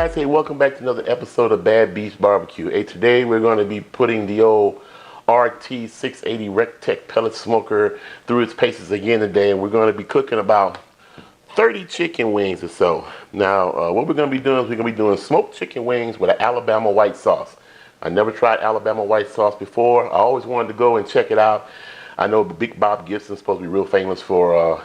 guys, hey, welcome back to another episode of Bad Beast Barbecue. Hey, today we're going to be putting the old RT 680 Rectech pellet smoker through its paces again today, and we're going to be cooking about 30 chicken wings or so. Now, what we're going to be doing is we're going to be doing smoked chicken wings with an Alabama white sauce. I never tried Alabama white sauce before. I always wanted to go and check it out. I know Big Bob Gibson's supposed to be real famous for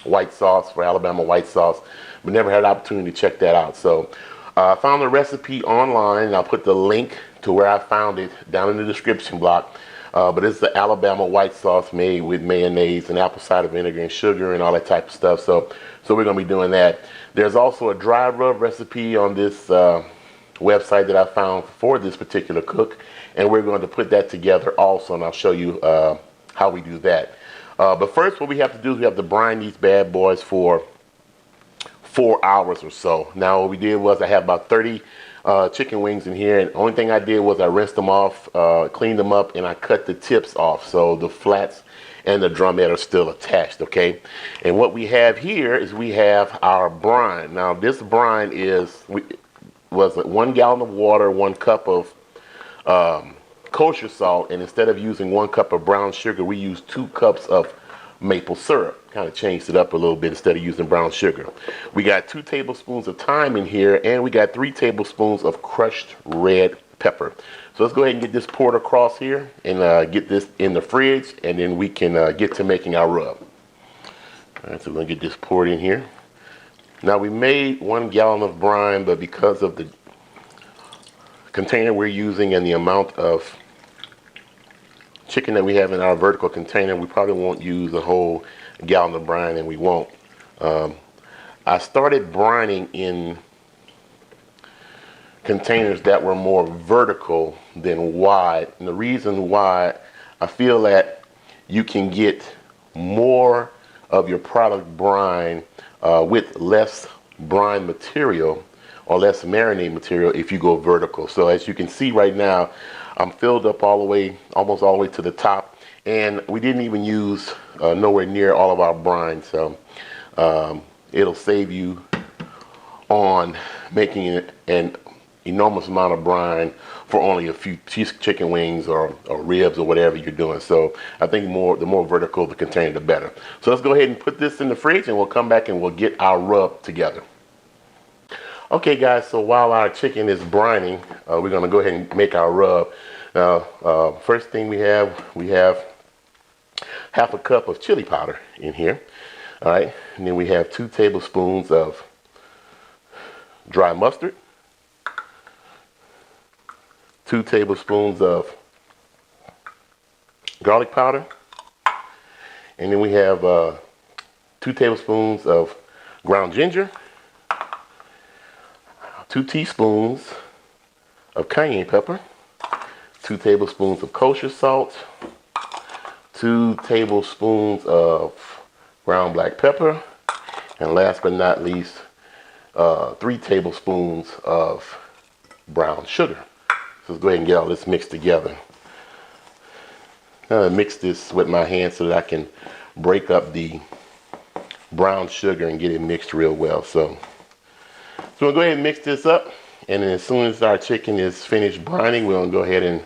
white sauce, for Alabama white sauce, but never had an opportunity to check that out. So I found the recipe online, and I'll put the link to where I found it down in the description block. But it's the Alabama white sauce made with mayonnaise and apple cider vinegar and sugar and all that type of stuff. So we're going to be doing that. There's also a dry rub recipe on this website that I found for this particular cook, and we're going to put that together also, and I'll show you how we do that. But first, what we have to do is we have to brine these bad boys for 4 hours or so. Now, what we did was I have about 30 chicken wings in here, and the only thing I did was I rinsed them off, cleaned them up, and I cut the tips off so the flats and the drumhead are still attached, okay? And what we have here is we have our brine. Now, this brine was 1 gallon of water, 1 cup of kosher salt, and instead of using 1 cup of brown sugar, we used 2 cups of maple syrup. Kind of changed it up a little bit instead of using brown sugar. We got 2 tablespoons of thyme in here, and we got 3 tablespoons of crushed red pepper. So let's go ahead and get this poured across here and get this in the fridge, and then we can get to making our rub. All right, so we're gonna get this poured in here. Now, we made 1 gallon of brine, but because of the container we're using and the amount of chicken that we have in our vertical container, we probably won't use a whole gallon of brine, and we won't. I started brining in containers that were more vertical than wide, and the reason why, I feel that you can get more of your product brine with less brine material or less marinade material if you go vertical. So as you can see right now, I'm filled up all the way, almost all the way to the top, and we didn't even use nowhere near all of our brine. So it'll save you on making an enormous amount of brine for only a few chicken wings or ribs or whatever you're doing. So I think the more vertical the container, the better. So let's go ahead and put this in the fridge, and we'll come back and we'll get our rub together. Okay, guys, so while our chicken is brining, we're going to go ahead and make our rub. Now, first thing we have half a cup of chili powder in here. All right, and then we have 2 tablespoons of dry mustard, 2 tablespoons of garlic powder, and then we have 2 tablespoons of ground ginger, 2 teaspoons of cayenne pepper, 2 tablespoons of kosher salt, 2 tablespoons of ground black pepper, and last but not least, 3 tablespoons of brown sugar. So let's go ahead and get all this mixed together. I'm gonna mix this with my hand so that I can break up the brown sugar and get it mixed real well. So we'll go ahead and mix this up, and then as soon as our chicken is finished brining, we're gonna go ahead and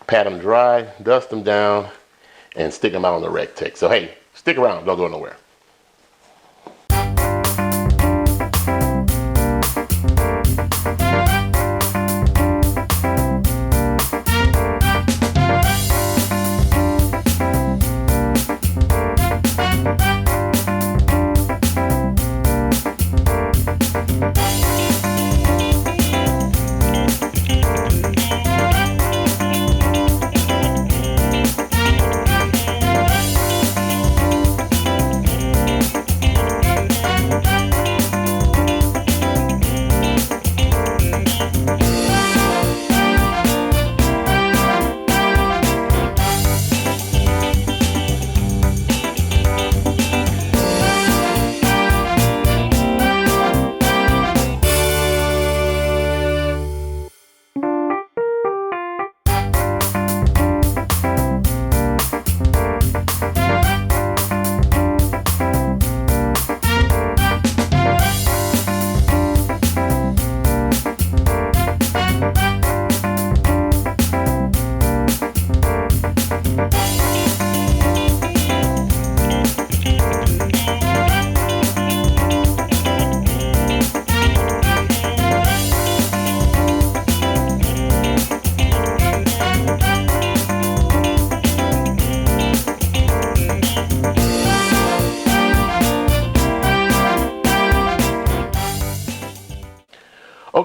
pat them dry, dust them down, and stick them out on the Rectech. So hey, stick around, don't go nowhere.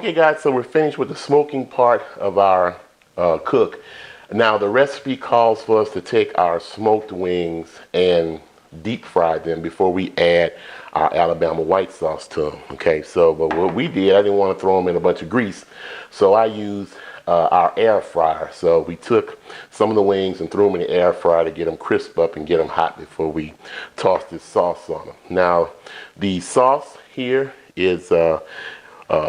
Okay guys, so we're finished with the smoking part of our cook. Now the recipe calls for us to take our smoked wings and deep fry them before we add our Alabama white sauce to them. Okay, so but what we did, I didn't want to throw them in a bunch of grease, so I used our air fryer. So we took some of the wings and threw them in the air fryer to get them crisp up and get them hot before we toss this sauce on them. Now the sauce here is a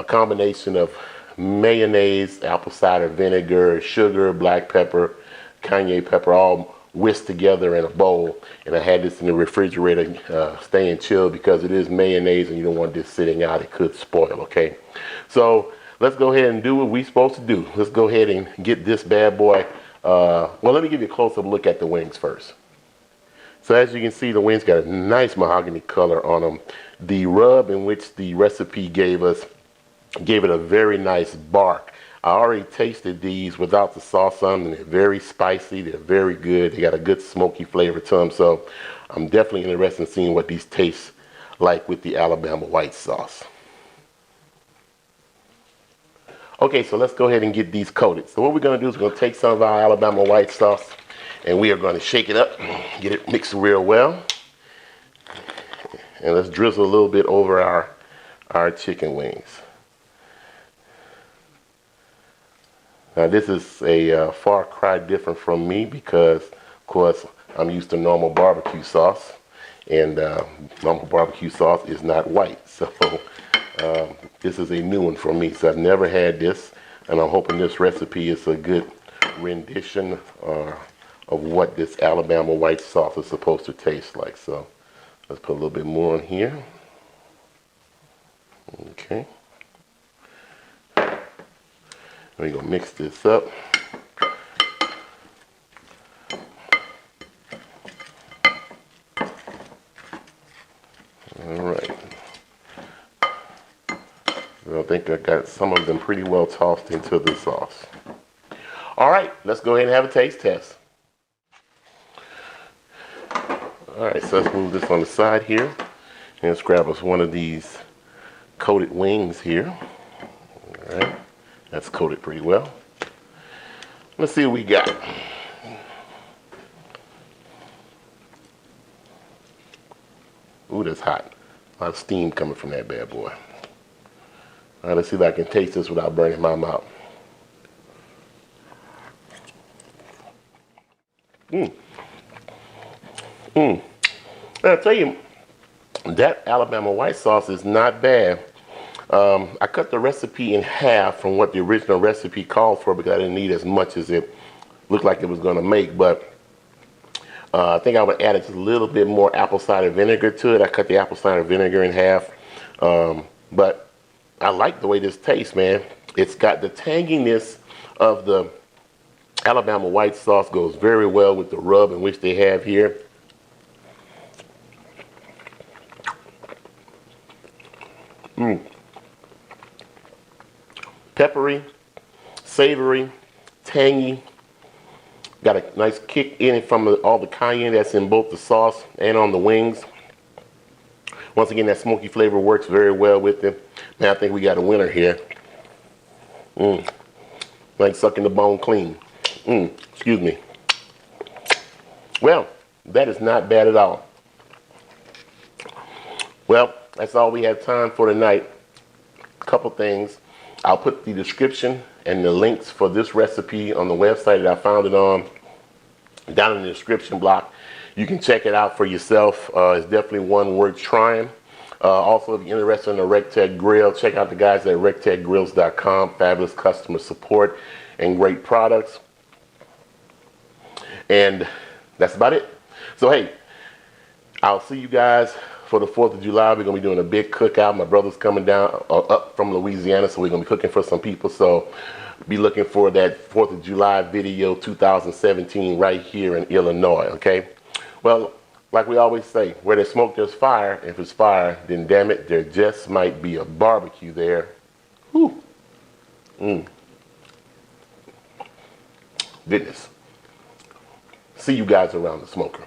combination of mayonnaise, apple cider vinegar, sugar, black pepper, cayenne pepper, all whisked together in a bowl. And I had this in the refrigerator staying chilled because it is mayonnaise and you don't want this sitting out. It could spoil, okay? So let's go ahead and do what we're supposed to do. Let's go ahead and get this bad boy. Well, let me give you a close-up look at the wings first. So as you can see, the wings got a nice mahogany color on them. The rub in which the recipe gave us gave it a very nice bark. I already tasted these without the sauce on them, and they're very spicy. They're very good. They got a good smoky flavor to them. So I'm definitely interested in seeing what these taste like with the Alabama white sauce. Okay, so let's go ahead and get these coated. So what we're going to do is we're going to take some of our Alabama white sauce and we are going to shake it up, get it mixed real well. And let's drizzle a little bit over our chicken wings. Now this is a far cry different from me because, of course, I'm used to normal barbecue sauce, and normal barbecue sauce is not white. So this is a new one for me. So I've never had this, and I'm hoping this recipe is a good rendition of what this Alabama white sauce is supposed to taste like. So let's put a little bit more in here. Okay. We're going to mix this up. All right. I think I got some of them pretty well tossed into the sauce. All right, let's go ahead and have a taste test. All right, so let's move this on the side here. And let's grab us one of these coated wings here. All right. That's coated pretty well. Let's see what we got. Ooh, that's hot. A lot of steam coming from that bad boy. All right, let's see if I can taste this without burning my mouth. I'll tell you, that Alabama white sauce is not bad. I cut the recipe in half from what the original recipe called for because I didn't need as much as it looked like it was going to make, but I think I would add just a little bit more apple cider vinegar to it. I cut the apple cider vinegar in half, but I like the way this tastes, man. It's got the tanginess of the Alabama white sauce, goes very well with the rub in which they have here. Peppery, savory, tangy. Got a nice kick in it from all the cayenne that's in both the sauce and on the wings. Once again, that smoky flavor works very well with it. Man, I think we got a winner here. Like sucking the bone clean. Excuse me. Well, that is not bad at all. Well, that's all we have time for tonight. A couple things. I'll put the description and the links for this recipe on the website that I found it on down in the description block. You can check it out for yourself. It's definitely one worth trying. Also, if you're interested in the RecTech Grill, check out the guys at rectechgrills.com. Fabulous customer support and great products. And that's about it. So, hey, I'll see you guys for the 4th of July. We're going to be doing a big cookout. My brother's coming down up from Louisiana, so we're going to be cooking for some people. So be looking for that 4th of July video 2017 right here in Illinois, okay? Well, like we always say, where there's smoke, there's fire. If it's fire, then damn it, there just might be a barbecue there. Whew. Goodness. See you guys around the smoker.